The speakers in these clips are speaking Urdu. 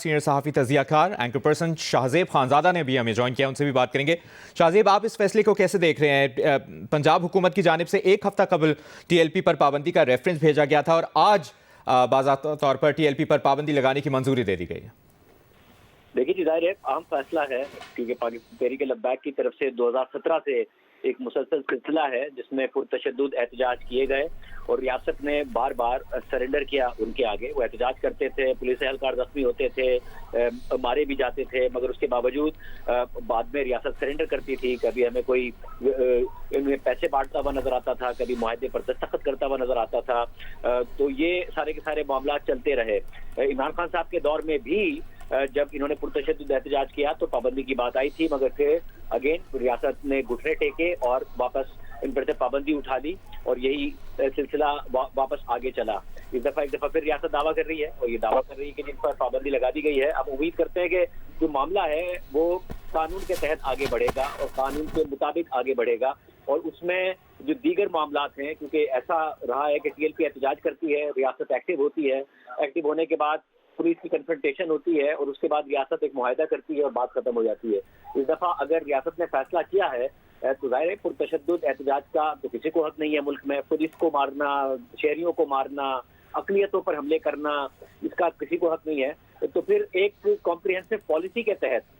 سینئر صحافی تجزیہ کار اینکر پرسن شاہزیب خانزادہ نے بھی ہمیں جوائن کیا، ان سے بھی بات کریں گے۔ شاہزیب، آپ اس فیصلے کو کیسے دیکھ رہے ہیں؟ پنجاب حکومت کی جانب سے ایک ہفتہ قبل ٹی ایل پی پر پابندی کا ریفرنس بھیجا گیا تھا اور آج باضابطہ طور پر ٹی ایل پی پر پابندی لگانے کی منظوری دے دی گئی ہے۔ دیکھیے جی، ظاہر ہے اہم فیصلہ ہے کیونکہ پاکستان تحریک لبیک کی طرف سے 2017 سے ایک مسلسل سلسلہ ہے جس میں پرتشدد احتجاج کیے گئے اور ریاست نے بار بار سرنڈر کیا ان کے آگے۔ وہ احتجاج کرتے تھے، پولیس اہلکار زخمی ہوتے تھے، مارے بھی جاتے تھے، مگر اس کے باوجود بعد میں ریاست سرنڈر کرتی تھی۔ کبھی ہمیں کوئی پیسے بانٹتا ہوا نظر آتا تھا، کبھی معاہدے پر دستخط کرتا ہوا نظر آتا تھا، تو یہ سارے کے سارے معاملات چلتے رہے۔ عمران خان صاحب کے دور میں بھی جب انہوں نے پرتشدد احتجاج کیا تو پابندی کی بات آئی تھی، مگر پھر اگین ریاست نے گھٹنے ٹیکے اور واپس ان پر سے پابندی اٹھا لی اور یہی سلسلہ واپس آگے چلا۔ ایک دفعہ پھر ریاست دعویٰ کر رہی ہے اور یہ دعویٰ کر رہی ہے کہ جن پر پابندی لگا دی گئی ہے، اب امید کرتے ہیں کہ جو معاملہ ہے وہ قانون کے تحت آگے بڑھے گا اور قانون کے مطابق آگے بڑھے گا، اور اس میں جو دیگر معاملات ہیں، کیونکہ ایسا رہا ہے کہ ٹی ایل پی احتجاج کرتی ہے، ریاست ایکٹیو ہوتی ہے، ایکٹیو ہونے کے بعد پولیس کی کنفرنٹیشن ہوتی ہے اور اس کے بعد ریاست ایک معاہدہ کرتی ہے اور بات ختم ہو جاتی ہے۔ اس دفعہ اگر ریاست نے فیصلہ کیا ہے تو ظاہر ہے پرتشدد احتجاج کا تو کسی کو حق نہیں ہے ملک میں، پولیس کو مارنا، شہریوں کو مارنا، اقلیتوں پر حملے کرنا، اس کا کسی کو حق نہیں ہے۔ تو پھر ایک کمپریہنسو پالیسی کے تحت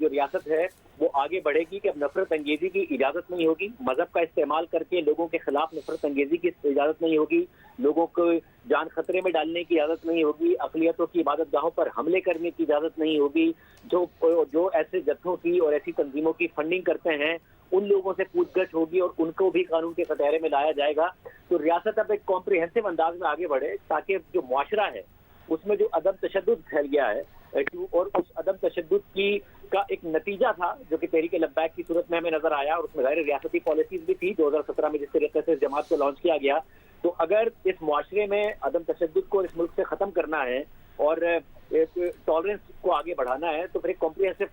جو ریاست ہے وہ آگے بڑھے گی کہ اب نفرت انگیزی کی اجازت نہیں ہوگی، مذہب کا استعمال کر کے لوگوں کے خلاف نفرت انگیزی کی اجازت نہیں ہوگی، لوگوں کو جان خطرے میں ڈالنے کی اجازت نہیں ہوگی، اقلیتوں کی عبادت گاہوں پر حملے کرنے کی اجازت نہیں ہوگی، جو ایسے جتھوں کی اور ایسی تنظیموں کی فنڈنگ کرتے ہیں ان لوگوں سے پوچھ گچھ ہوگی اور ان کو بھی قانون کے کٹہرے میں لایا جائے گا۔ تو ریاست اب ایک کمپریہنسو انداز میں آگے بڑھے تاکہ جو معاشرہ ہے اس میں جو عدم تشدد پھیل گیا ہے اور اس عدم تشدد کا ایک نتیجہ تھا جو کہ تحریک لبیک کی صورت میں ہمیں نظر آیا، اور اس میں ظاہر ریاستی پالیسیز بھی تھی 2017 میں جس طریقے سے اس جماعت کو لانچ کیا گیا۔ تو اگر اس معاشرے میں عدم تشدد کو اس ملک سے ختم کرنا ہے اور ٹالرنس کو آگے بڑھانا ہے تو پھر ایک کمپریہنسو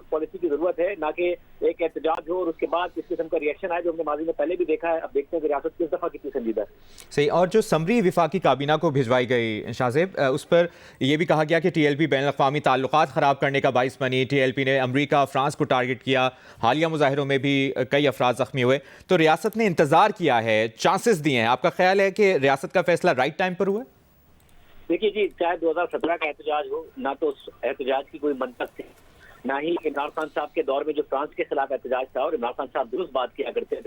پالیسی کی ضرورت ہے، نہ کہ ایک احتجاج ہو اور اس کے بعد اس قسم کا ریئیکشن آئے جو ہم نے ماضی میں پہلے بھی دیکھا ہے۔ اب دیکھتے ہیں کہ ریاست کس دفعہ کتنی سنجیدہ ہے۔ صحیح۔ اور جو سمری وفاقی کابینہ کو بھجوائی گئی شاہزیب، اس پر یہ بھی کہا گیا کہ ٹی ایل پی بین الاقوامی تعلقات خراب کرنے کا باعث بنی، ٹی ایل پی نے امریکہ فرانس کو ٹارگٹ کیا، حالیہ مظاہروں میں بھی کئی افراد زخمی ہوئے، تو ریاست نے انتظار کیا ہے، چانسز دیے ہیں، آپ کا خیال ہے کہ ریاست کا فیصلہ رائٹ ٹائم پر ہوا ہے؟ دیکھیے جی، چاہے 2017 کا احتجاج ہو، نہ تو اس احتجاج کی کوئی منطق تھی، نہ ہی عمران خان صاحب کے دور میں جو فرانس کے خلاف احتجاج تھا، اور عمران خان صاحب درست بات کیا کرتے تھے